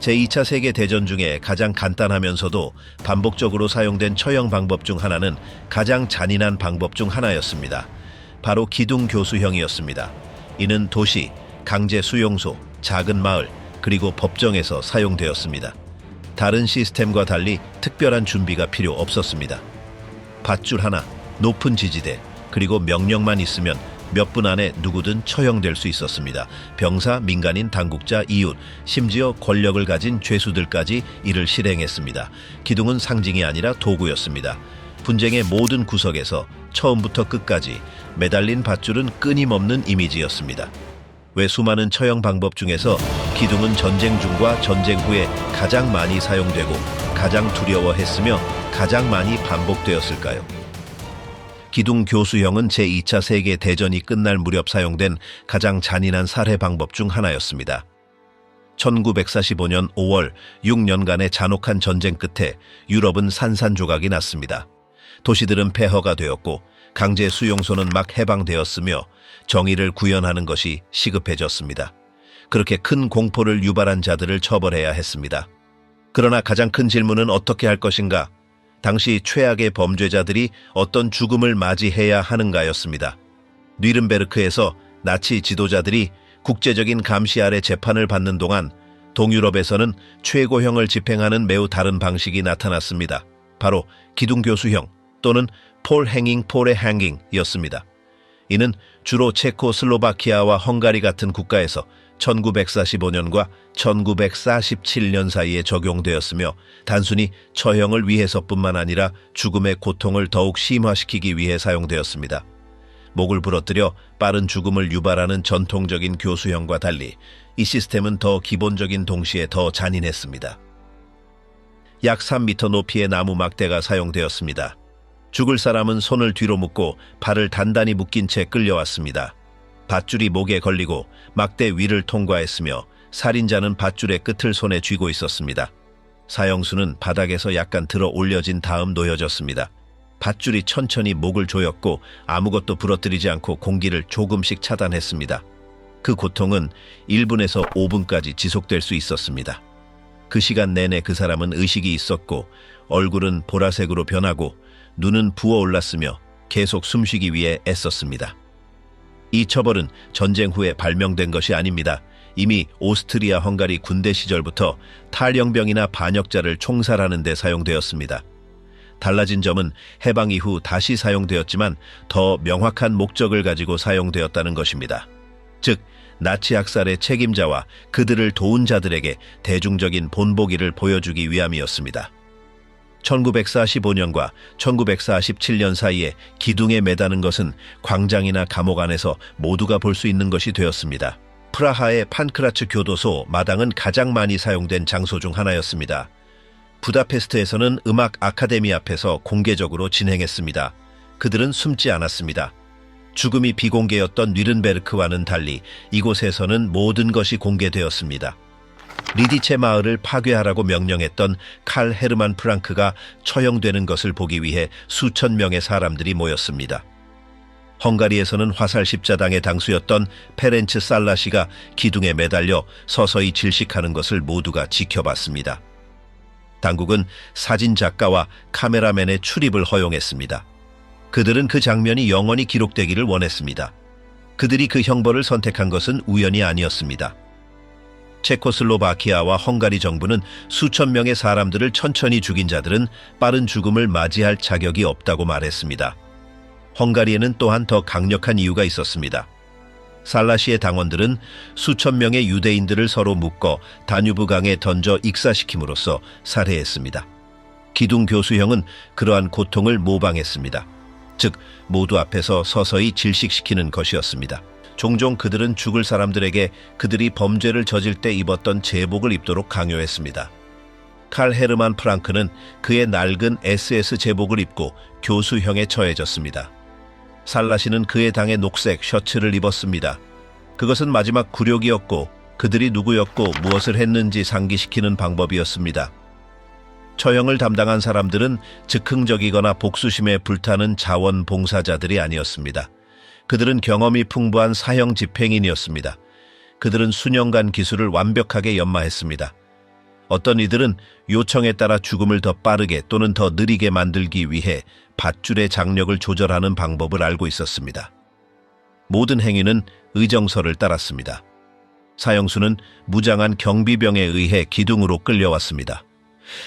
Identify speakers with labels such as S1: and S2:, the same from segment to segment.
S1: 제2차 세계대전 중에 가장 간단하면서도 반복적으로 사용된 처형 방법 중 하나는 가장 잔인한 방법 중 하나였습니다. 바로 기둥교수형이었습니다. 이는 도시, 강제 수용소, 작은 마을, 그리고 법정에서 사용되었습니다. 다른 시스템과 달리 특별한 준비가 필요 없었습니다. 밧줄 하나, 높은 지지대, 그리고 명령만 있으면 몇 분 안에 누구든 처형될 수 있었습니다. 병사, 민간인, 당국자, 이웃, 심지어 권력을 가진 죄수들까지 이를 실행했습니다. 기둥은 상징이 아니라 도구였습니다. 분쟁의 모든 구석에서 처음부터 끝까지 매달린 밧줄은 끊임없는 이미지였습니다. 왜 수많은 처형 방법 중에서 기둥은 전쟁 중과 전쟁 후에 가장 많이 사용되고 가장 두려워했으며 가장 많이 반복되었을까요? 기둥교수형은 제2차 세계대전이 끝날 무렵 사용된 가장 잔인한 살해 방법 중 하나였습니다. 1945년 5월 6년간의 잔혹한 전쟁 끝에 유럽은 산산조각이 났습니다. 도시들은 폐허가 되었고 강제 수용소는 막 해방되었으며 정의를 구현하는 것이 시급해졌습니다. 그렇게 큰 공포를 유발한 자들을 처벌해야 했습니다. 그러나 가장 큰 질문은 어떻게 할 것인가? 당시 최악의 범죄자들이 어떤 죽음을 맞이해야 하는가였습니다. 뉘른베르크에서 나치 지도자들이 국제적인 감시 아래 재판을 받는 동안 동유럽에서는 최고형을 집행하는 매우 다른 방식이 나타났습니다. 바로 기둥교수형 또는 폴 행잉 폴의 행잉이었습니다. 이는 주로 체코슬로바키아와 헝가리 같은 국가에서 1945년과 1947년 사이에 적용되었으며 단순히 처형을 위해서뿐만 아니라 죽음의 고통을 더욱 심화시키기 위해 사용되었습니다. 목을 부러뜨려 빠른 죽음을 유발하는 전통적인 교수형과 달리 이 시스템은 더 기본적인 동시에 더 잔인했습니다. 약 3m 높이의 나무 막대가 사용되었습니다. 죽을 사람은 손을 뒤로 묶고 발을 단단히 묶인 채 끌려왔습니다. 밧줄이 목에 걸리고 막대 위를 통과했으며 살인자는 밧줄의 끝을 손에 쥐고 있었습니다. 사형수는 바닥에서 약간 들어 올려진 다음 놓여졌습니다. 밧줄이 천천히 목을 조였고 아무것도 부러뜨리지 않고 공기를 조금씩 차단했습니다. 그 고통은 1분에서 5분까지 지속될 수 있었습니다. 그 시간 내내 그 사람은 의식이 있었고 얼굴은 보라색으로 변하고 눈은 부어올랐으며 계속 숨쉬기 위해 애썼습니다. 이 처벌은 전쟁 후에 발명된 것이 아닙니다. 이미 오스트리아 헝가리 군대 시절부터 탈영병이나 반역자를 총살하는 데 사용되었습니다. 달라진 점은 해방 이후 다시 사용되었지만 더 명확한 목적을 가지고 사용되었다는 것입니다. 즉, 나치 학살의 책임자와 그들을 도운 자들에게 대중적인 본보기를 보여주기 위함이었습니다. 1945년과 1947년 사이에 기둥에 매다는 것은 광장이나 감옥 안에서 모두가 볼 수 있는 것이 되었습니다. 프라하의 판크라츠 교도소 마당은 가장 많이 사용된 장소 중 하나였습니다. 부다페스트에서는 음악 아카데미 앞에서 공개적으로 진행했습니다. 그들은 숨지 않았습니다. 죽음이 비공개였던 뉘른베르크와는 달리 이곳에서는 모든 것이 공개되었습니다. 리디체 마을을 파괴하라고 명령했던 칼 헤르만 프랑크가 처형되는 것을 보기 위해 수천 명의 사람들이 모였습니다. 헝가리에서는 화살 십자당의 당수였던 페렌츠 살라시가 기둥에 매달려 서서히 질식하는 것을 모두가 지켜봤습니다. 당국은 사진작가와 카메라맨의 출입을 허용했습니다. 그들은 그 장면이 영원히 기록되기를 원했습니다. 그들이 그 형벌을 선택한 것은 우연이 아니었습니다. 체코슬로바키아와 헝가리 정부는 수천 명의 사람들을 천천히 죽인 자들은 빠른 죽음을 맞이할 자격이 없다고 말했습니다. 헝가리에는 또한 더 강력한 이유가 있었습니다. 살라시의 당원들은 수천 명의 유대인들을 서로 묶어 다뉴브 강에 던져 익사시킴으로써 살해했습니다. 기둥교수형은 그러한 고통을 모방했습니다. 즉, 모두 앞에서 서서히 질식시키는 것이었습니다. 종종 그들은 죽을 사람들에게 그들이 범죄를 저질 때 입었던 제복을 입도록 강요했습니다. 칼 헤르만 프랑크는 그의 낡은 SS 제복을 입고 교수형에 처해졌습니다. 살라시는 그의 당의 녹색 셔츠를 입었습니다. 그것은 마지막 굴욕이었고 그들이 누구였고 무엇을 했는지 상기시키는 방법이었습니다. 처형을 담당한 사람들은 즉흥적이거나 복수심에 불타는 자원봉사자들이 아니었습니다. 그들은 경험이 풍부한 사형 집행인이었습니다. 그들은 수년간 기술을 완벽하게 연마했습니다. 어떤 이들은 요청에 따라 죽음을 더 빠르게 또는 더 느리게 만들기 위해 밧줄의 장력을 조절하는 방법을 알고 있었습니다. 모든 행위는 의정서를 따랐습니다. 사형수는 무장한 경비병에 의해 기둥으로 끌려왔습니다.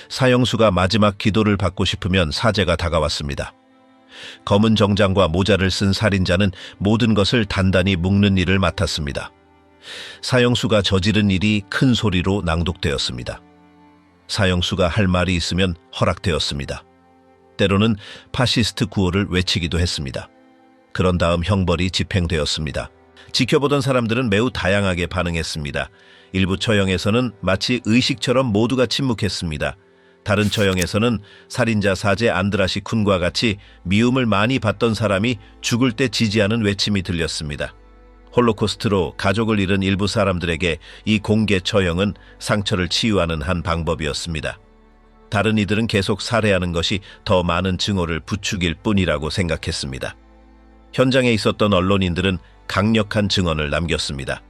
S1: 사형수가 마지막 기도를 받고 싶으면 사제가 다가왔습니다. 검은 정장과 모자를 쓴 살인자는 모든 것을 단단히 묶는 일을 맡았습니다. 사형수가 저지른 일이 큰 소리로 낭독되었습니다. 사형수가 할 말이 있으면 허락되었습니다. 때로는 파시스트 구호를 외치기도 했습니다. 그런 다음 형벌이 집행되었습니다. 지켜보던 사람들은 매우 다양하게 반응했습니다. 일부 처형에서는 마치 의식처럼 모두가 침묵했습니다. 다른 처형에서는 살인자 사제 안드라시 쿤과 같이 미움을 많이 받던 사람이 죽을 때 지지하는 외침이 들렸습니다. 홀로코스트로 가족을 잃은 일부 사람들에게 이 공개 처형은 상처를 치유하는 한 방법이었습니다. 다른 이들은 계속 살해하는 것이 더 많은 증오를 부추길 뿐이라고 생각했습니다. 현장에 있었던 언론인들은 강력한 증언을 남겼습니다.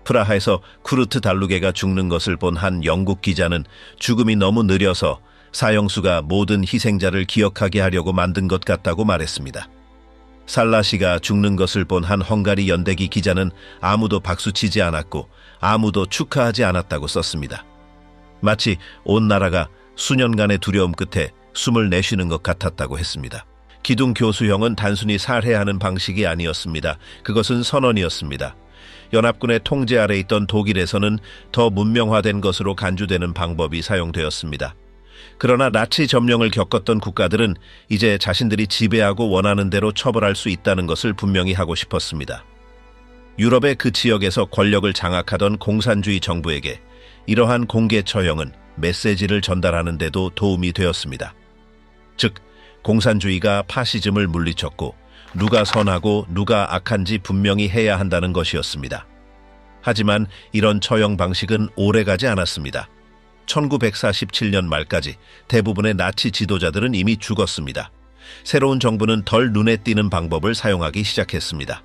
S1: 프라하에서 쿠르트 달루게가 죽는 것을 본 한 영국 기자는 죽음이 너무 느려서 사형수가 모든 희생자를 기억하게 하려고 만든 것 같다고 말했습니다. 살라시가 죽는 것을 본 한 헝가리 연대기 기자는 아무도 박수치지 않았고 아무도 축하하지 않았다고 썼습니다. 마치 온 나라가 수년간의 두려움 끝에 숨을 내쉬는 것 같았다고 했습니다. 기둥 교수형은 단순히 살해하는 방식이 아니었습니다. 그것은 선언이었습니다. 연합군의 통제 아래 있던 독일에서는 더 문명화된 것으로 간주되는 방법이 사용되었습니다. 그러나 나치 점령을 겪었던 국가들은 이제 자신들이 지배하고 원하는 대로 처벌할 수 있다는 것을 분명히 하고 싶었습니다. 유럽의 그 지역에서 권력을 장악하던 공산주의 정부에게 이러한 공개 처형은 메시지를 전달하는 데도 도움이 되었습니다. 즉, 공산주의가 파시즘을 물리쳤고 누가 선하고 누가 악한지 분명히 해야 한다는 것이었습니다. 하지만 이런 처형 방식은 오래가지 않았습니다. 1947년 말까지 대부분의 나치 지도자들은 이미 죽었습니다. 새로운 정부는 덜 눈에 띄는 방법을 사용하기 시작했습니다.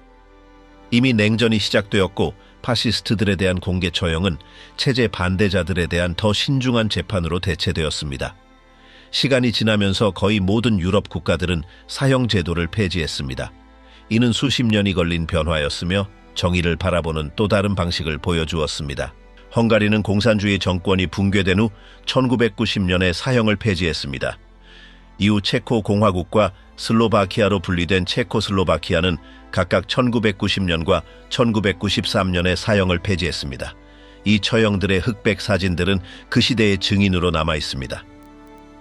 S1: 이미 냉전이 시작되었고 파시스트들에 대한 공개 처형은 체제 반대자들에 대한 더 신중한 재판으로 대체되었습니다. 시간이 지나면서 거의 모든 유럽 국가들은 사형 제도를 폐지했습니다. 이는 수십 년이 걸린 변화였으며 정의를 바라보는 또 다른 방식을 보여주었습니다. 헝가리는 공산주의 정권이 붕괴된 후 1990년에 사형을 폐지했습니다. 이후 체코 공화국과 슬로바키아로 분리된 체코슬로바키아는 각각 1990년과 1993년에 사형을 폐지했습니다. 이 처형들의 흑백 사진들은 그 시대의 증인으로 남아 있습니다.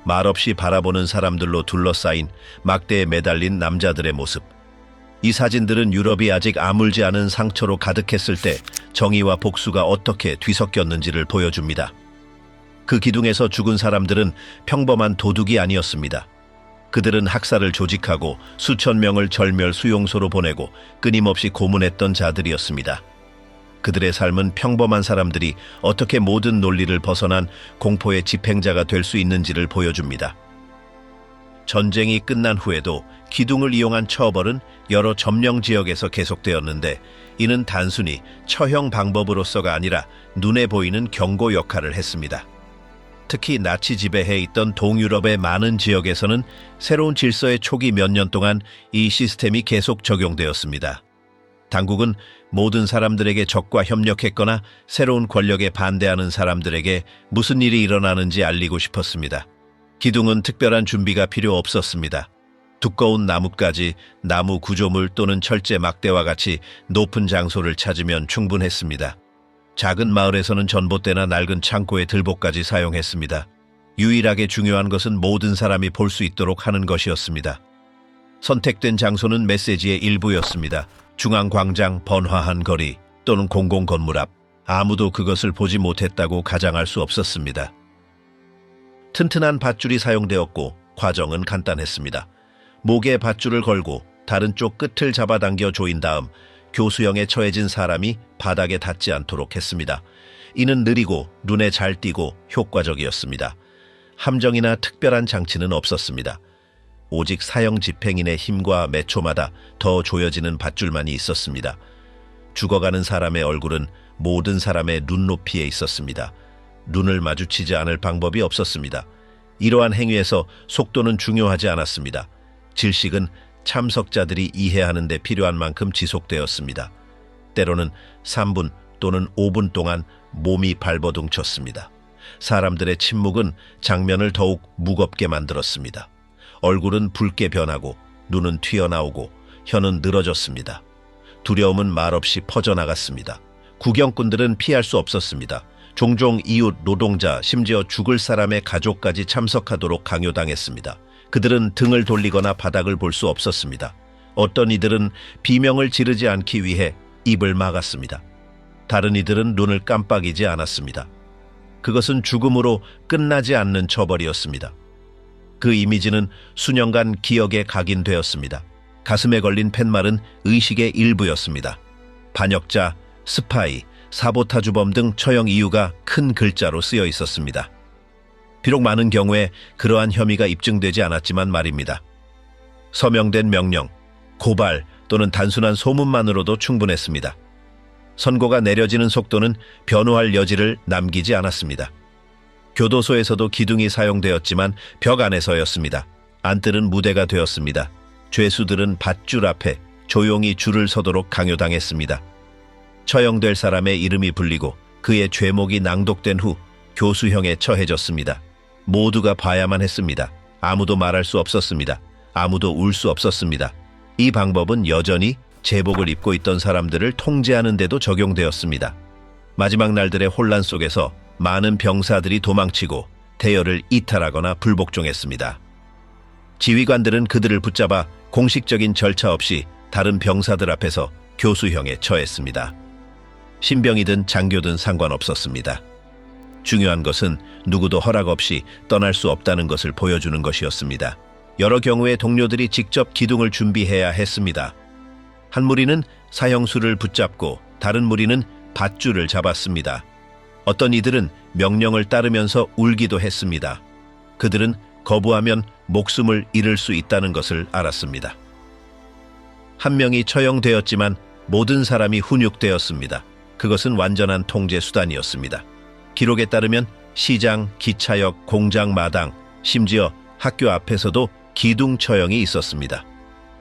S1: 말없이 바라보는 사람들로 둘러싸인 막대에 매달린 남자들의 모습. 이 사진들은 유럽이 아직 아물지 않은 상처로 가득했을 때 정의와 복수가 어떻게 뒤섞였는지를 보여줍니다. 그 기둥에서 죽은 사람들은 평범한 도둑이 아니었습니다. 그들은 학살을 조직하고 수천 명을 절멸 수용소로 보내고 끊임없이 고문했던 자들이었습니다. 그들의 삶은 평범한 사람들이 어떻게 모든 논리를 벗어난 공포의 집행자가 될 수 있는지를 보여줍니다. 전쟁이 끝난 후에도 기둥을 이용한 처벌은 여러 점령 지역에서 계속되었는데 이는 단순히 처형 방법으로서가 아니라 눈에 보이는 경고 역할을 했습니다. 특히 나치 지배해 있던 동유럽의 많은 지역에서는 새로운 질서의 초기 몇 년 동안 이 시스템이 계속 적용되었습니다. 당국은 모든 사람들에게 적과 협력했거나 새로운 권력에 반대하는 사람들에게 무슨 일이 일어나는지 알리고 싶었습니다. 기둥은 특별한 준비가 필요 없었습니다. 두꺼운 나뭇가지, 나무 구조물 또는 철제 막대와 같이 높은 장소를 찾으면 충분했습니다. 작은 마을에서는 전봇대나 낡은 창고의 들보까지 사용했습니다. 유일하게 중요한 것은 모든 사람이 볼 수 있도록 하는 것이었습니다. 선택된 장소는 메시지의 일부였습니다. 중앙광장, 번화한 거리 또는 공공건물 앞. 아무도 그것을 보지 못했다고 가장할 수 없었습니다. 튼튼한 밧줄이 사용되었고 과정은 간단했습니다. 목에 밧줄을 걸고 다른 쪽 끝을 잡아당겨 조인 다음 교수형에 처해진 사람이 바닥에 닿지 않도록 했습니다. 이는 느리고 눈에 잘 띄고 효과적이었습니다. 함정이나 특별한 장치는 없었습니다. 오직 사형 집행인의 힘과 매 초마다 더 조여지는 밧줄만이 있었습니다. 죽어가는 사람의 얼굴은 모든 사람의 눈높이에 있었습니다. 눈을 마주치지 않을 방법이 없었습니다. 이러한 행위에서 속도는 중요하지 않았습니다. 질식은 참석자들이 이해하는 데 필요한 만큼 지속되었습니다. 때로는 3분 또는 5분 동안 몸이 발버둥쳤습니다. 사람들의 침묵은 장면을 더욱 무겁게 만들었습니다. 얼굴은 붉게 변하고 눈은 튀어나오고 혀는 늘어졌습니다. 두려움은 말없이 퍼져나갔습니다. 구경꾼들은 피할 수 없었습니다. 종종 이웃, 노동자, 심지어 죽을 사람의 가족까지 참석하도록 강요당했습니다. 그들은 등을 돌리거나 바닥을 볼 수 없었습니다. 어떤 이들은 비명을 지르지 않기 위해 입을 막았습니다. 다른 이들은 눈을 깜빡이지 않았습니다. 그것은 죽음으로 끝나지 않는 처벌이었습니다. 그 이미지는 수년간 기억에 각인되었습니다. 가슴에 걸린 팻말은 의식의 일부였습니다. 반역자, 스파이, 사보타주범 등 처형 이유가 큰 글자로 쓰여 있었습니다. 비록 많은 경우에 그러한 혐의가 입증되지 않았지만 말입니다. 서명된 명령, 고발 또는 단순한 소문만으로도 충분했습니다. 선고가 내려지는 속도는 변호할 여지를 남기지 않았습니다. 교도소에서도 기둥이 사용되었지만 벽 안에서였습니다. 안뜰은 무대가 되었습니다. 죄수들은 밧줄 앞에 조용히 줄을 서도록 강요당했습니다. 처형될 사람의 이름이 불리고 그의 죄목이 낭독된 후 교수형에 처해졌습니다. 모두가 봐야만 했습니다. 아무도 말할 수 없었습니다. 아무도 울 수 없었습니다. 이 방법은 여전히 제복을 입고 있던 사람들을 통제하는 데도 적용되었습니다. 마지막 날들의 혼란 속에서 많은 병사들이 도망치고 대열을 이탈하거나 불복종했습니다. 지휘관들은 그들을 붙잡아 공식적인 절차 없이 다른 병사들 앞에서 교수형에 처했습니다. 신병이든 장교든 상관없었습니다. 중요한 것은 누구도 허락 없이 떠날 수 없다는 것을 보여주는 것이었습니다. 여러 경우에 동료들이 직접 기둥을 준비해야 했습니다. 한 무리는 사형수를 붙잡고 다른 무리는 밧줄을 잡았습니다. 어떤 이들은 명령을 따르면서 울기도 했습니다. 그들은 거부하면 목숨을 잃을 수 있다는 것을 알았습니다. 한 명이 처형되었지만 모든 사람이 훈육되었습니다. 그것은 완전한 통제 수단이었습니다. 기록에 따르면 시장, 기차역, 공장 마당, 심지어 학교 앞에서도 기둥 처형이 있었습니다.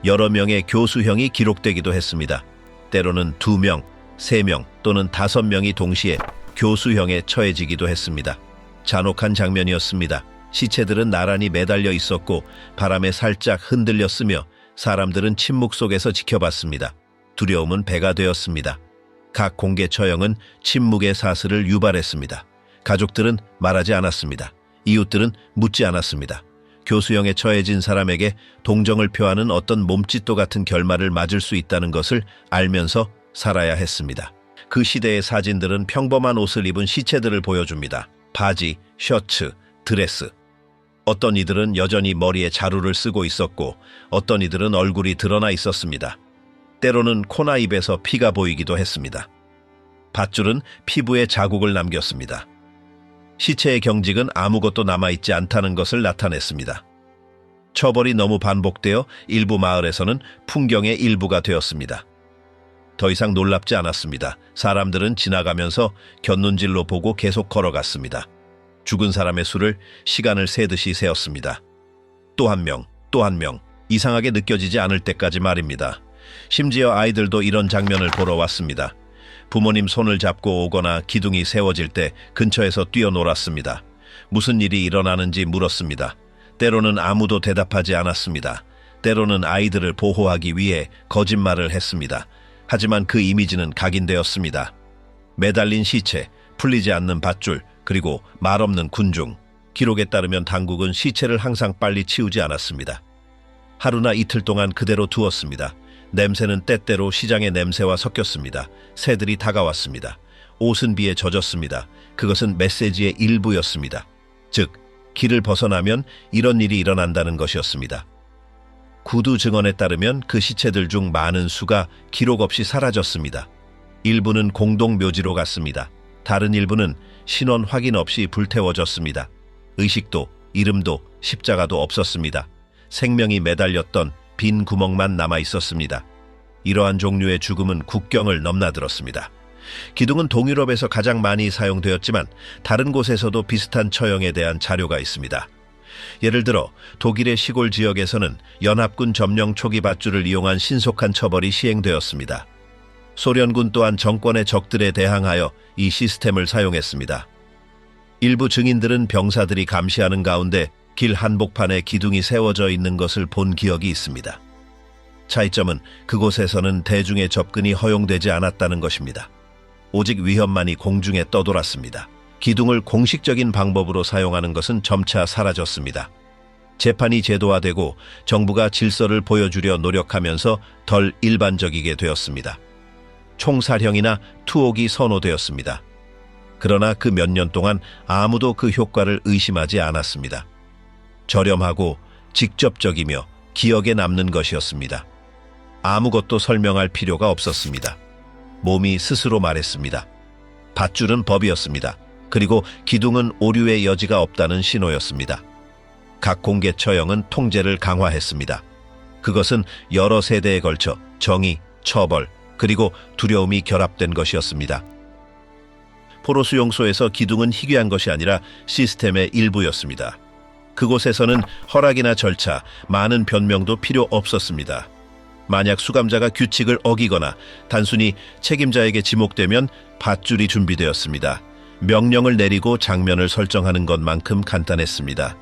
S1: 여러 명의 교수형이 기록되기도 했습니다. 때로는 2명, 3명 또는 5명이 동시에 교수형에 처해지기도 했습니다. 잔혹한 장면이었습니다. 시체들은 나란히 매달려 있었고 바람에 살짝 흔들렸으며 사람들은 침묵 속에서 지켜봤습니다. 두려움은 배가 되었습니다. 각 공개 처형은 침묵의 사슬을 유발했습니다. 가족들은 말하지 않았습니다. 이웃들은 묻지 않았습니다. 교수형에 처해진 사람에게 동정을 표하는 어떤 몸짓도 같은 결말을 맞을 수 있다는 것을 알면서 살아야 했습니다. 그 시대의 사진들은 평범한 옷을 입은 시체들을 보여줍니다. 바지, 셔츠, 드레스. 어떤 이들은 여전히 머리에 자루를 쓰고 있었고 어떤 이들은 얼굴이 드러나 있었습니다. 때로는 코나 입에서 피가 보이기도 했습니다. 밧줄은 피부에 자국을 남겼습니다. 시체의 경직은 아무것도 남아있지 않다는 것을 나타냈습니다. 처벌이 너무 반복되어 일부 마을에서는 풍경의 일부가 되었습니다. 더 이상 놀랍지 않았습니다. 사람들은 지나가면서 곁눈질로 보고 계속 걸어갔습니다. 죽은 사람의 수를 시간을 세듯이 세었습니다. 또 한 명, 또 한 명, 이상하게 느껴지지 않을 때까지 말입니다. 심지어 아이들도 이런 장면을 보러 왔습니다. 부모님 손을 잡고 오거나 기둥이 세워질 때 근처에서 뛰어놀았습니다. 무슨 일이 일어나는지 물었습니다. 때로는 아무도 대답하지 않았습니다. 때로는 아이들을 보호하기 위해 거짓말을 했습니다. 하지만 그 이미지는 각인되었습니다. 매달린 시체, 풀리지 않는 밧줄, 그리고 말없는 군중. 기록에 따르면 당국은 시체를 항상 빨리 치우지 않았습니다. 하루나 이틀 동안 그대로 두었습니다. 냄새는 때때로 시장의 냄새와 섞였습니다. 새들이 다가왔습니다. 옷은 비에 젖었습니다. 그것은 메시지의 일부였습니다. 즉, 길을 벗어나면 이런 일이 일어난다는 것이었습니다. 구두 증언에 따르면 그 시체들 중 많은 수가 기록 없이 사라졌습니다. 일부는 공동묘지로 갔습니다. 다른 일부는 신원 확인 없이 불태워졌습니다. 의식도, 이름도, 십자가도 없었습니다. 생명이 매달렸던 빈 구멍만 남아 있었습니다. 이러한 종류의 죽음은 국경을 넘나들었습니다. 기둥은 동유럽에서 가장 많이 사용되었지만 다른 곳에서도 비슷한 처형에 대한 자료가 있습니다. 예를 들어 독일의 시골 지역에서는 연합군 점령 초기 밧줄을 이용한 신속한 처벌이 시행되었습니다. 소련군 또한 정권의 적들에 대항하여 이 시스템을 사용했습니다. 일부 증인들은 병사들이 감시하는 가운데 길 한복판에 기둥이 세워져 있는 것을 본 기억이 있습니다. 차이점은 그곳에서는 대중의 접근이 허용되지 않았다는 것입니다. 오직 위협만이 공중에 떠돌았습니다. 기둥을 공식적인 방법으로 사용하는 것은 점차 사라졌습니다. 재판이 제도화되고 정부가 질서를 보여주려 노력하면서 덜 일반적이게 되었습니다. 총살형이나 투옥이 선호되었습니다. 그러나 그 몇 년 동안 아무도 그 효과를 의심하지 않았습니다. 저렴하고 직접적이며 기억에 남는 것이었습니다. 아무것도 설명할 필요가 없었습니다. 몸이 스스로 말했습니다. 밧줄은 법이었습니다. 그리고 기둥은 오류의 여지가 없다는 신호였습니다. 각 공개 처형은 통제를 강화했습니다. 그것은 여러 세대에 걸쳐 정의, 처벌, 그리고 두려움이 결합된 것이었습니다. 포로 수용소에서 기둥은 희귀한 것이 아니라 시스템의 일부였습니다. 그곳에서는 허락이나 절차, 많은 변명도 필요 없었습니다. 만약 수감자가 규칙을 어기거나 단순히 책임자에게 지목되면 밧줄이 준비되었습니다. 명령을 내리고 장면을 설정하는 것만큼 간단했습니다.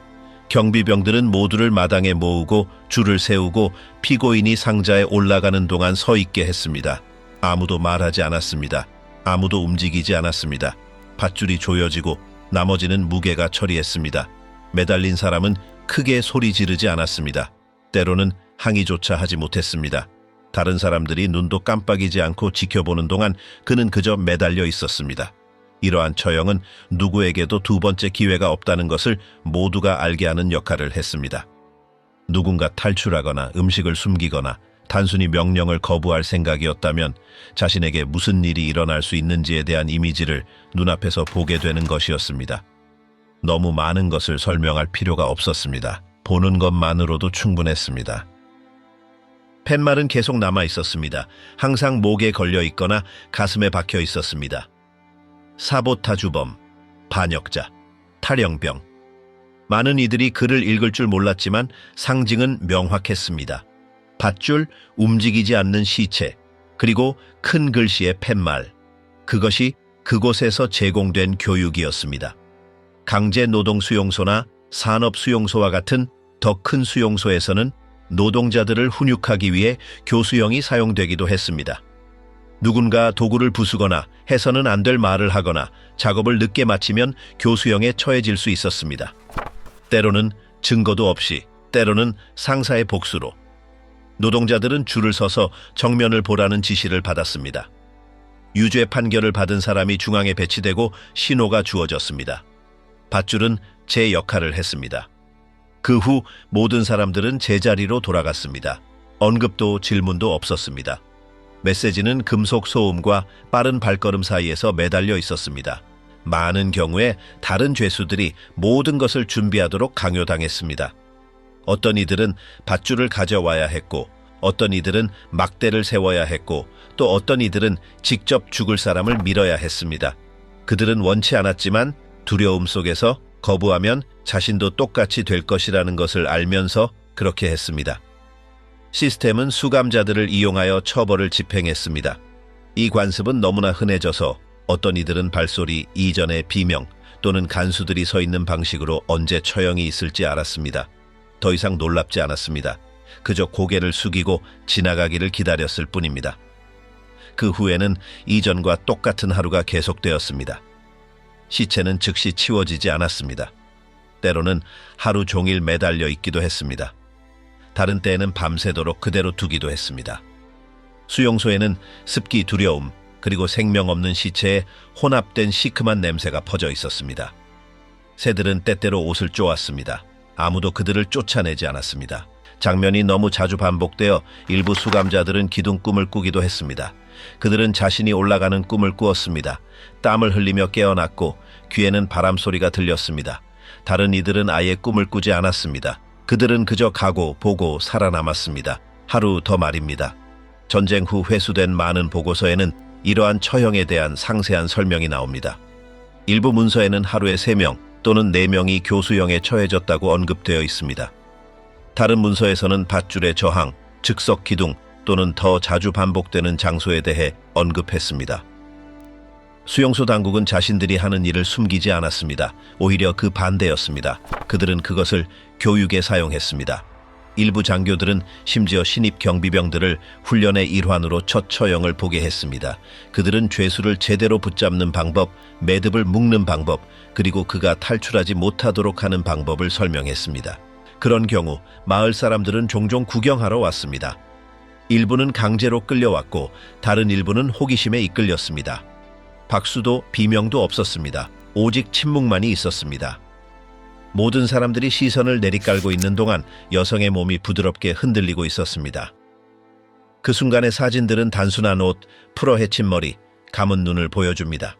S1: 경비병들은 모두를 마당에 모으고 줄을 세우고 피고인이 상자에 올라가는 동안 서 있게 했습니다. 아무도 말하지 않았습니다. 아무도 움직이지 않았습니다. 밧줄이 조여지고 나머지는 무게가 처리했습니다. 매달린 사람은 크게 소리 지르지 않았습니다. 때로는 항의조차 하지 못했습니다. 다른 사람들이 눈도 깜빡이지 않고 지켜보는 동안 그는 그저 매달려 있었습니다. 이러한 처형은 누구에게도 두 번째 기회가 없다는 것을 모두가 알게 하는 역할을 했습니다. 누군가 탈출하거나 음식을 숨기거나 단순히 명령을 거부할 생각이었다면 자신에게 무슨 일이 일어날 수 있는지에 대한 이미지를 눈앞에서 보게 되는 것이었습니다. 너무 많은 것을 설명할 필요가 없었습니다. 보는 것만으로도 충분했습니다. 팻말은 계속 남아 있었습니다. 항상 목에 걸려 있거나 가슴에 박혀 있었습니다. 사보타주범, 반역자, 탈영병. 많은 이들이 글을 읽을 줄 몰랐지만 상징은 명확했습니다. 밧줄, 움직이지 않는 시체, 그리고 큰 글씨의 팻말. 그것이 그곳에서 제공된 교육이었습니다. 강제노동수용소나 산업수용소와 같은 더 큰 수용소에서는 노동자들을 훈육하기 위해 교수형이 사용되기도 했습니다. 누군가 도구를 부수거나 해서는 안 될 말을 하거나 작업을 늦게 마치면 교수형에 처해질 수 있었습니다. 때로는 증거도 없이, 때로는 상사의 복수로. 노동자들은 줄을 서서 정면을 보라는 지시를 받았습니다. 유죄 판결을 받은 사람이 중앙에 배치되고 신호가 주어졌습니다. 밧줄은 제 역할을 했습니다. 그 후 모든 사람들은 제자리로 돌아갔습니다. 언급도 질문도 없었습니다. 메시지는 금속 소음과 빠른 발걸음 사이에서 매달려 있었습니다. 많은 경우에 다른 죄수들이 모든 것을 준비하도록 강요당했습니다. 어떤 이들은 밧줄을 가져와야 했고, 어떤 이들은 막대를 세워야 했고, 또 어떤 이들은 직접 죽을 사람을 밀어야 했습니다. 그들은 원치 않았지만 두려움 속에서 거부하면 자신도 똑같이 될 것이라는 것을 알면서 그렇게 했습니다. 시스템은 수감자들을 이용하여 처벌을 집행했습니다. 이 관습은 너무나 흔해져서 어떤 이들은 발소리 이전의 비명 또는 간수들이 서 있는 방식으로 언제 처형이 있을지 알았습니다. 더 이상 놀랍지 않았습니다. 그저 고개를 숙이고 지나가기를 기다렸을 뿐입니다. 그 후에는 이전과 똑같은 하루가 계속되었습니다. 시체는 즉시 치워지지 않았습니다. 때로는 하루 종일 매달려 있기도 했습니다. 다른 때에는 밤새도록 그대로 두기도 했습니다. 수용소에는 습기, 두려움, 그리고 생명 없는 시체에 혼합된 시큼한 냄새가 퍼져 있었습니다. 새들은 때때로 옷을 쪼았습니다. 아무도 그들을 쫓아내지 않았습니다. 장면이 너무 자주 반복되어 일부 수감자들은 기둥 꿈을 꾸기도 했습니다. 그들은 자신이 올라가는 꿈을 꾸었습니다. 땀을 흘리며 깨어났고 귀에는 바람 소리가 들렸습니다. 다른 이들은 아예 꿈을 꾸지 않았습니다. 그들은 그저 가고 보고 살아남았습니다. 하루 더 말입니다. 전쟁 후 회수된 많은 보고서에는 이러한 처형에 대한 상세한 설명이 나옵니다. 일부 문서에는 하루에 3명 또는 4명이 교수형에 처해졌다고 언급되어 있습니다. 다른 문서에서는 밧줄의 저항, 즉석 기둥 또는 더 자주 반복되는 장소에 대해 언급했습니다. 수용소 당국은 자신들이 하는 일을 숨기지 않았습니다. 오히려 그 반대였습니다. 그들은 그것을 교육에 사용했습니다. 일부 장교들은 심지어 신입 경비병들을 훈련의 일환으로 첫 처형을 보게 했습니다. 그들은 죄수를 제대로 붙잡는 방법, 매듭을 묶는 방법, 그리고 그가 탈출하지 못하도록 하는 방법을 설명했습니다. 그런 경우 마을 사람들은 종종 구경하러 왔습니다. 일부는 강제로 끌려왔고 다른 일부는 호기심에 이끌렸습니다. 박수도 비명도 없었습니다. 오직 침묵만이 있었습니다. 모든 사람들이 시선을 내리깔고 있는 동안 여성의 몸이 부드럽게 흔들리고 있었습니다. 그 순간의 사진들은 단순한 옷, 풀어헤친 머리, 감은 눈을 보여줍니다.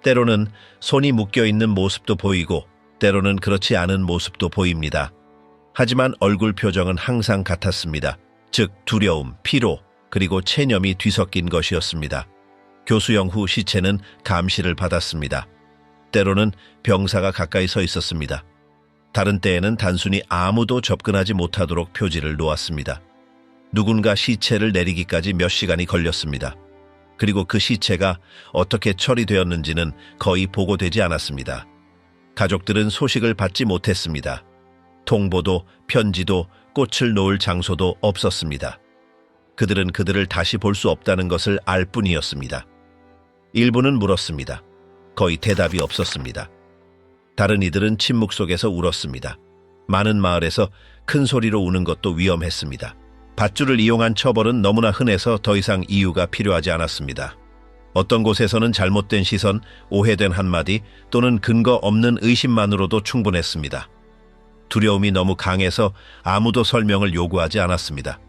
S1: 때로는 손이 묶여있는 모습도 보이고 때로는 그렇지 않은 모습도 보입니다. 하지만 얼굴 표정은 항상 같았습니다. 즉 두려움, 피로, 그리고 체념이 뒤섞인 것이었습니다. 교수형 후 시체는 감시를 받았습니다. 때로는 병사가 가까이 서 있었습니다. 다른 때에는 단순히 아무도 접근하지 못하도록 표지를 놓았습니다. 누군가 시체를 내리기까지 몇 시간이 걸렸습니다. 그리고 그 시체가 어떻게 처리되었는지는 거의 보고되지 않았습니다. 가족들은 소식을 받지 못했습니다. 통보도, 편지도, 꽃을 놓을 장소도 없었습니다. 그들은 그들을 다시 볼 수 없다는 것을 알 뿐이었습니다. 일부는 물었습니다. 거의 대답이 없었습니다. 다른 이들은 침묵 속에서 울었습니다. 많은 마을에서 큰 소리로 우는 것도 위험했습니다. 밧줄을 이용한 처벌은 너무나 흔해서 더 이상 이유가 필요하지 않았습니다. 어떤 곳에서는 잘못된 시선, 오해된 한마디 또는 근거 없는 의심만으로도 충분했습니다. 두려움이 너무 강해서 아무도 설명을 요구하지 않았습니다.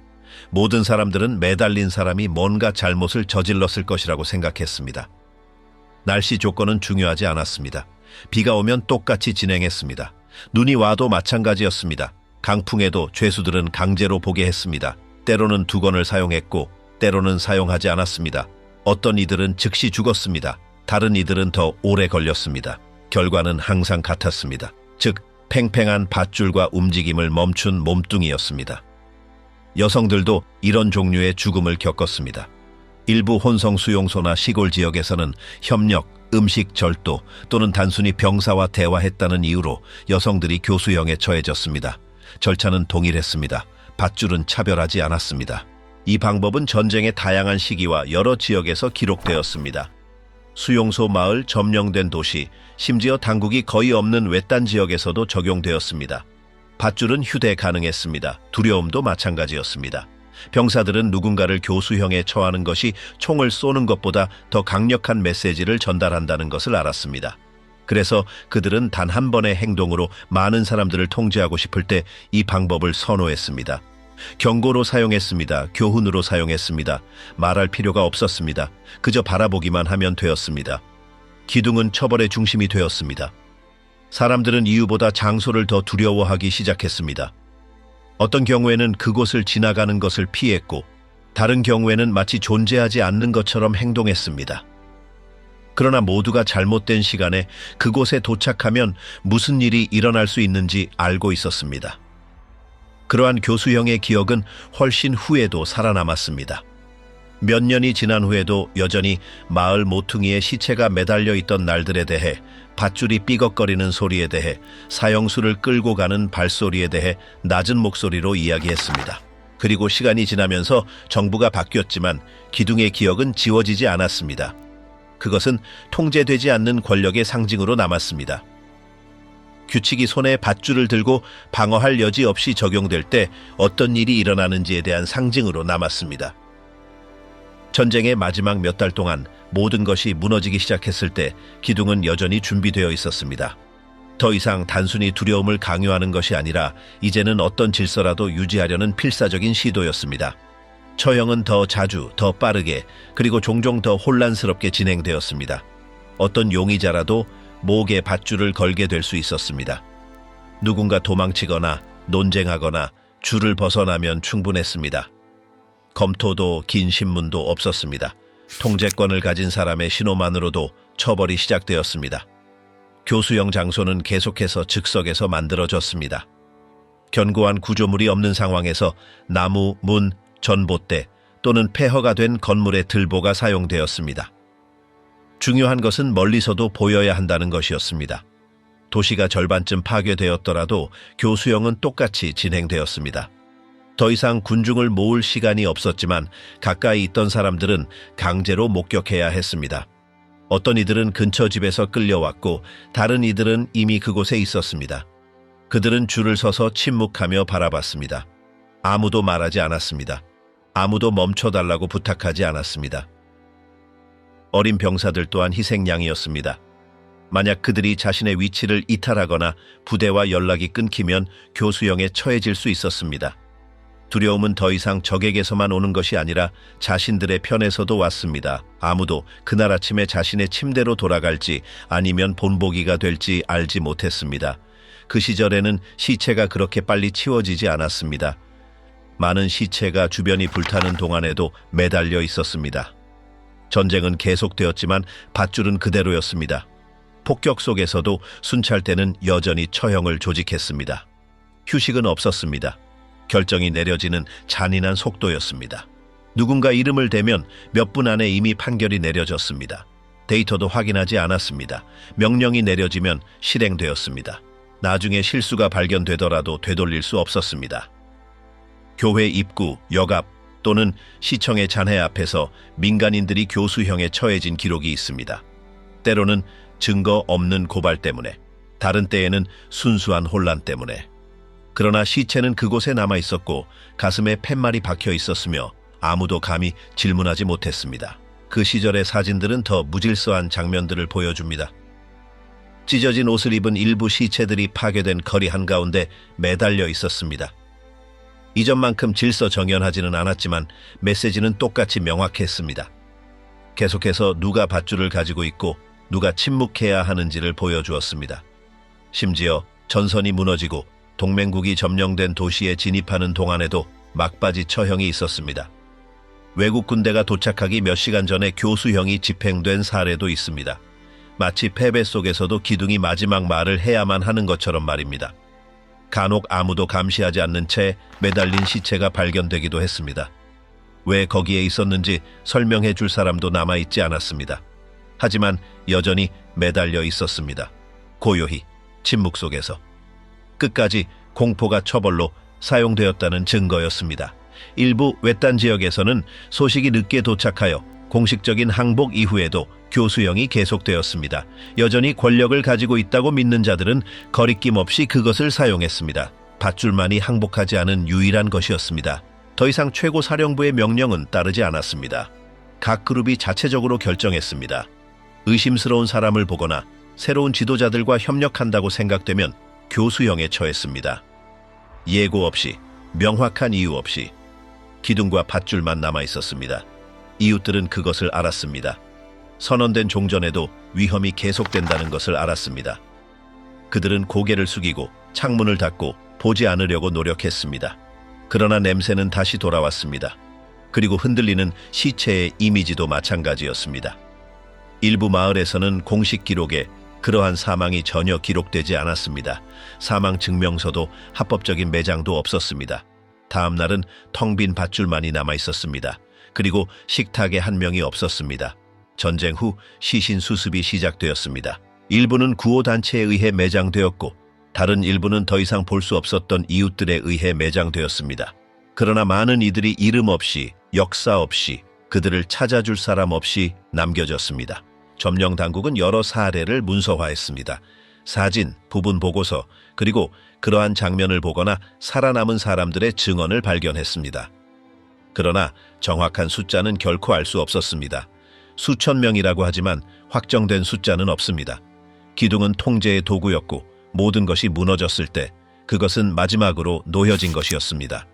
S1: 모든 사람들은 매달린 사람이 뭔가 잘못을 저질렀을 것이라고 생각했습니다. 날씨 조건은 중요하지 않았습니다. 비가 오면 똑같이 진행했습니다. 눈이 와도 마찬가지였습니다. 강풍에도 죄수들은 강제로 보게 했습니다. 때로는 두건을 사용했고 때로는 사용하지 않았습니다. 어떤 이들은 즉시 죽었습니다. 다른 이들은 더 오래 걸렸습니다. 결과는 항상 같았습니다. 즉 팽팽한 밧줄과 움직임을 멈춘 몸뚱이였습니다. 여성들도 이런 종류의 죽음을 겪었습니다. 일부 혼성 수용소나 시골 지역에서는 협력, 음식 절도 또는 단순히 병사와 대화했다는 이유로 여성들이 교수형에 처해졌습니다. 절차는 동일했습니다. 밧줄은 차별하지 않았습니다. 이 방법은 전쟁의 다양한 시기와 여러 지역에서 기록되었습니다. 수용소 마을, 점령된 도시, 심지어 당국이 거의 없는 외딴 지역에서도 적용되었습니다. 밧줄은 휴대 가능했습니다. 두려움도 마찬가지였습니다. 병사들은 누군가를 교수형에 처하는 것이 총을 쏘는 것보다 더 강력한 메시지를 전달한다는 것을 알았습니다. 그래서 그들은 단 한 번의 행동으로 많은 사람들을 통제하고 싶을 때 이 방법을 선호했습니다. 경고로 사용했습니다. 교훈으로 사용했습니다. 말할 필요가 없었습니다. 그저 바라보기만 하면 되었습니다. 기둥은 처벌의 중심이 되었습니다. 사람들은 이유보다 장소를 더 두려워하기 시작했습니다. 어떤 경우에는 그곳을 지나가는 것을 피했고 다른 경우에는 마치 존재하지 않는 것처럼 행동했습니다. 그러나 모두가 잘못된 시간에 그곳에 도착하면 무슨 일이 일어날 수 있는지 알고 있었습니다. 그러한 교수형의 기억은 훨씬 후에도 살아남았습니다. 몇 년이 지난 후에도 여전히 마을 모퉁이에 시체가 매달려 있던 날들에 대해, 밧줄이 삐걱거리는 소리에 대해, 사형수를 끌고 가는 발소리에 대해 낮은 목소리로 이야기했습니다. 그리고 시간이 지나면서 정부가 바뀌었지만 기둥의 기억은 지워지지 않았습니다. 그것은 통제되지 않는 권력의 상징으로 남았습니다. 규칙이 손에 밧줄을 들고 방어할 여지 없이 적용될 때 어떤 일이 일어나는지에 대한 상징으로 남았습니다. 전쟁의 마지막 몇 달 동안 모든 것이 무너지기 시작했을 때 기둥은 여전히 준비되어 있었습니다. 더 이상 단순히 두려움을 강요하는 것이 아니라 이제는 어떤 질서라도 유지하려는 필사적인 시도였습니다. 처형은 더 자주, 더 빠르게, 그리고 종종 더 혼란스럽게 진행되었습니다. 어떤 용의자라도 목에 밧줄을 걸게 될 수 있었습니다. 누군가 도망치거나 논쟁하거나 줄을 벗어나면 충분했습니다. 검토도 긴 신문도 없었습니다. 통제권을 가진 사람의 신호만으로도 처벌이 시작되었습니다. 교수형 장소는 계속해서 즉석에서 만들어졌습니다. 견고한 구조물이 없는 상황에서 나무, 문, 전봇대 또는 폐허가 된 건물의 들보가 사용되었습니다. 중요한 것은 멀리서도 보여야 한다는 것이었습니다. 도시가 절반쯤 파괴되었더라도 교수형은 똑같이 진행되었습니다. 더 이상 군중을 모을 시간이 없었지만 가까이 있던 사람들은 강제로 목격해야 했습니다. 어떤 이들은 근처 집에서 끌려왔고 다른 이들은 이미 그곳에 있었습니다. 그들은 줄을 서서 침묵하며 바라봤습니다. 아무도 말하지 않았습니다. 아무도 멈춰달라고 부탁하지 않았습니다. 어린 병사들 또한 희생양이었습니다. 만약 그들이 자신의 위치를 이탈하거나 부대와 연락이 끊기면 교수형에 처해질 수 있었습니다. 두려움은 더 이상 적에게서만 오는 것이 아니라 자신들의 편에서도 왔습니다. 아무도 그날 아침에 자신의 침대로 돌아갈지 아니면 본보기가 될지 알지 못했습니다. 그 시절에는 시체가 그렇게 빨리 치워지지 않았습니다. 많은 시체가 주변이 불타는 동안에도 매달려 있었습니다. 전쟁은 계속되었지만 밧줄은 그대로였습니다. 폭격 속에서도 순찰대는 여전히 처형을 조직했습니다. 휴식은 없었습니다. 결정이 내려지는 잔인한 속도였습니다. 누군가 이름을 대면 몇 분 안에 이미 판결이 내려졌습니다. 데이터도 확인하지 않았습니다. 명령이 내려지면 실행되었습니다. 나중에 실수가 발견되더라도 되돌릴 수 없었습니다. 교회 입구, 역앞 또는 시청의 잔해 앞에서 민간인들이 교수형에 처해진 기록이 있습니다. 때로는 증거 없는 고발 때문에, 다른 때에는 순수한 혼란 때문에. 그러나 시체는 그곳에 남아 있었고 가슴에 팻말이 박혀 있었으며 아무도 감히 질문하지 못했습니다. 그 시절의 사진들은 더 무질서한 장면들을 보여줍니다. 찢어진 옷을 입은 일부 시체들이 파괴된 거리 한가운데 매달려 있었습니다. 이전만큼 질서정연하지는 않았지만 메시지는 똑같이 명확했습니다. 계속해서 누가 밧줄을 가지고 있고 누가 침묵해야 하는지를 보여주었습니다. 심지어 전선이 무너지고 동맹국이 점령된 도시에 진입하는 동안에도 막바지 처형이 있었습니다. 외국 군대가 도착하기 몇 시간 전에 교수형이 집행된 사례도 있습니다. 마치 패배 속에서도 기둥이 마지막 말을 해야만 하는 것처럼 말입니다. 간혹 아무도 감시하지 않는 채 매달린 시체가 발견되기도 했습니다. 왜 거기에 있었는지 설명해 줄 사람도 남아있지 않았습니다. 하지만 여전히 매달려 있었습니다. 고요히 침묵 속에서. 끝까지 공포가 처벌로 사용되었다는 증거였습니다. 일부 외딴 지역에서는 소식이 늦게 도착하여 공식적인 항복 이후에도 교수형이 계속되었습니다. 여전히 권력을 가지고 있다고 믿는 자들은 거리낌 없이 그것을 사용했습니다. 밧줄만이 항복하지 않은 유일한 것이었습니다. 더 이상 최고 사령부의 명령은 따르지 않았습니다. 각 그룹이 자체적으로 결정했습니다. 의심스러운 사람을 보거나 새로운 지도자들과 협력한다고 생각되면 교수형에 처했습니다. 예고 없이, 명확한 이유 없이 기둥과 밧줄만 남아 있었습니다. 이웃들은 그것을 알았습니다. 선언된 종전에도 위험이 계속된다는 것을 알았습니다. 그들은 고개를 숙이고 창문을 닫고 보지 않으려고 노력했습니다. 그러나 냄새는 다시 돌아왔습니다. 그리고 흔들리는 시체의 이미지도 마찬가지였습니다. 일부 마을에서는 공식 기록에 그러한 사망이 전혀 기록되지 않았습니다. 사망 증명서도 합법적인 매장도 없었습니다. 다음 날은 텅 빈 밧줄만이 남아 있었습니다. 그리고 식탁에 한 명이 없었습니다. 전쟁 후 시신 수습이 시작되었습니다. 일부는 구호단체에 의해 매장되었고 다른 일부는 더 이상 볼 수 없었던 이웃들에 의해 매장되었습니다. 그러나 많은 이들이 이름 없이, 역사 없이, 그들을 찾아줄 사람 없이 남겨졌습니다. 점령 당국은 여러 사례를 문서화했습니다. 사진, 부분 보고서, 그리고 그러한 장면을 보거나 살아남은 사람들의 증언을 발견했습니다. 그러나 정확한 숫자는 결코 알 수 없었습니다. 수천 명이라고 하지만 확정된 숫자는 없습니다. 기둥은 통제의 도구였고 모든 것이 무너졌을 때 그것은 마지막으로 놓여진 것이었습니다.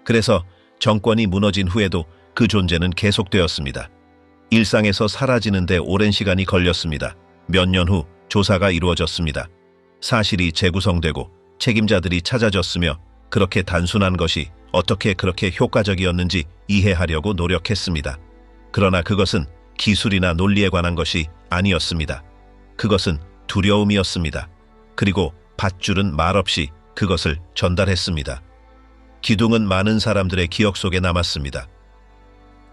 S1: 그래서 정권이 무너진 후에도 그 존재는 계속되었습니다. 일상에서 사라지는데 오랜 시간이 걸렸습니다. 몇 년 후 조사가 이루어졌습니다. 사실이 재구성되고 책임자들이 찾아졌으며 그렇게 단순한 것이 어떻게 그렇게 효과적이었는지 이해하려고 노력했습니다. 그러나 그것은 기술이나 논리에 관한 것이 아니었습니다. 그것은 두려움이었습니다. 그리고 밧줄은 말없이 그것을 전달했습니다. 기둥은 많은 사람들의 기억 속에 남았습니다.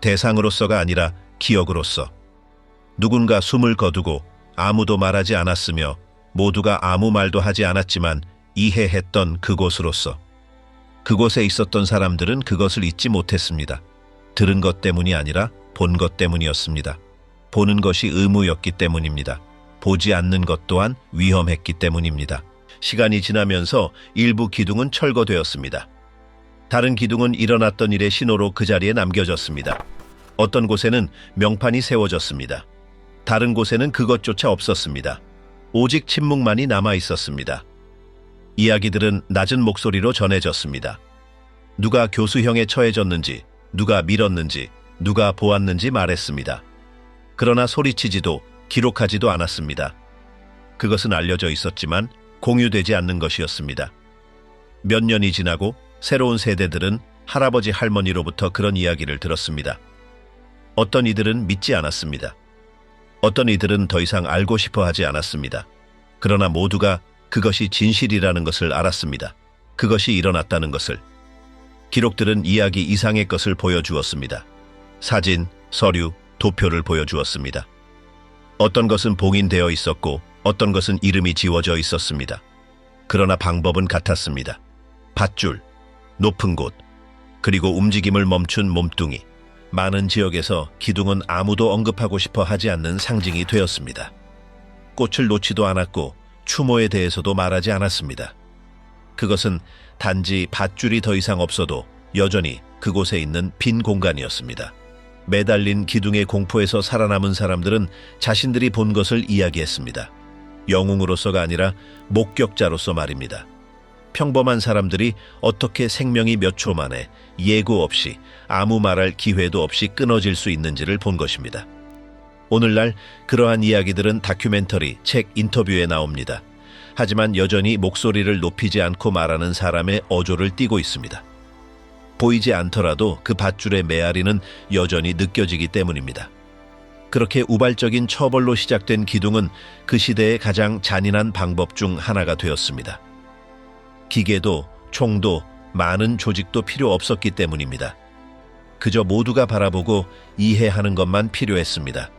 S1: 대상으로서가 아니라 기억으로서. 누군가 숨을 거두고 아무도 말하지 않았으며 모두가 아무 말도 하지 않았지만 이해했던 그곳으로서. 그곳에 있었던 사람들은 그것을 잊지 못했습니다. 들은 것 때문이 아니라 본 것 때문이었습니다. 보는 것이 의무였기 때문입니다. 보지 않는 것 또한 위험했기 때문입니다. 시간이 지나면서 일부 기둥은 철거되었습니다. 다른 기둥은 일어났던 일의 신호로 그 자리에 남겨졌습니다. 어떤 곳에는 명판이 세워졌습니다. 다른 곳에는 그것조차 없었습니다. 오직 침묵만이 남아 있었습니다. 이야기들은 낮은 목소리로 전해졌습니다. 누가 교수형에 처해졌는지, 누가 밀었는지, 누가 보았는지 말했습니다. 그러나 소리치지도 기록하지도 않았습니다. 그것은 알려져 있었지만 공유되지 않는 것이었습니다. 몇 년이 지나고 새로운 세대들은 할아버지 할머니로부터 그런 이야기를 들었습니다. 어떤 이들은 믿지 않았습니다. 어떤 이들은 더 이상 알고 싶어 하지 않았습니다. 그러나 모두가 그것이 진실이라는 것을 알았습니다. 그것이 일어났다는 것을. 기록들은 이야기 이상의 것을 보여주었습니다. 사진, 서류, 도표를 보여주었습니다. 어떤 것은 봉인되어 있었고 어떤 것은 이름이 지워져 있었습니다. 그러나 방법은 같았습니다. 밧줄, 높은 곳, 그리고 움직임을 멈춘 몸뚱이. 많은 지역에서 기둥은 아무도 언급하고 싶어 하지 않는 상징이 되었습니다. 꽃을 놓지도 않았고 추모에 대해서도 말하지 않았습니다. 그것은 단지 밧줄이 더 이상 없어도 여전히 그곳에 있는 빈 공간이었습니다. 매달린 기둥의 공포에서 살아남은 사람들은 자신들이 본 것을 이야기했습니다. 영웅으로서가 아니라 목격자로서 말입니다. 평범한 사람들이 어떻게 생명이 몇 초 만에 예고 없이 아무 말할 기회도 없이 끊어질 수 있는지를 본 것입니다. 오늘날 그러한 이야기들은 다큐멘터리, 책, 인터뷰에 나옵니다. 하지만 여전히 목소리를 높이지 않고 말하는 사람의 어조를 띠고 있습니다. 보이지 않더라도 그 밧줄의 메아리는 여전히 느껴지기 때문입니다. 그렇게 우발적인 처벌로 시작된 기둥은 그 시대의 가장 잔인한 방법 중 하나가 되었습니다. 기계도 총도 많은 조직도 필요 없었기 때문입니다. 그저 모두가 바라보고 이해하는 것만 필요했습니다.